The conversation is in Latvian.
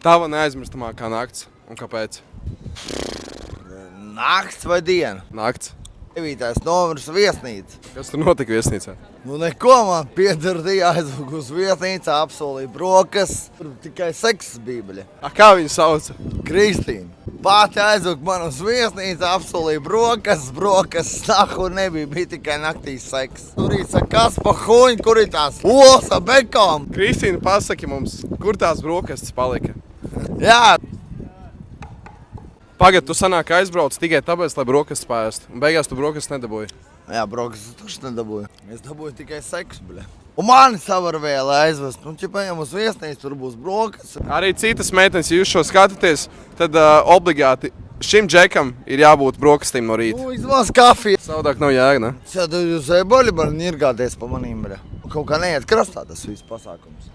Tava neaizmirstamākā nakts. Un kāpēc? Nakts vai diena? Nakts. 9. novembris viesnīca. Kas tur notika viesnīcā? Nu neko, man piedardīja aizvuk uz viesnīcu, apsolīja brokas. Tur tikai seksa bībele. Kā viņu sauca? Kristīna. Pati aizvuk man uz viesnīcu, apsolīja brokas, nahu nebija, bija tikai naktīs seks. Tur īsa kas pa huņu, kur ir tās osa bekām. Kristīna, pasaki mums, kur tās brokastis palika? Jā. Pagad, tu sanāk aizbrauc tikai tāpēc, lai brokastis pārēst. Un beigās tu brokastis nedabūji. Jā, brokas taču nedabūju. Es dabūju tikai seksu, bļa. Un mani savarvēja, lai aizvest. Nu, ķipējam uz viesnīcu, tur būs brokas. Arī citas meitenes, ja jūs šo skatāties, tad obligāti šim džekam ir jābūt brokastīm no rīta. Nu, izmaz kafiju. Savādāk nav jēga, ne? Tad jūs eboļi var nirgāties pa manīm, bļa. Kaut kā neiet krastā tas viss pasākums.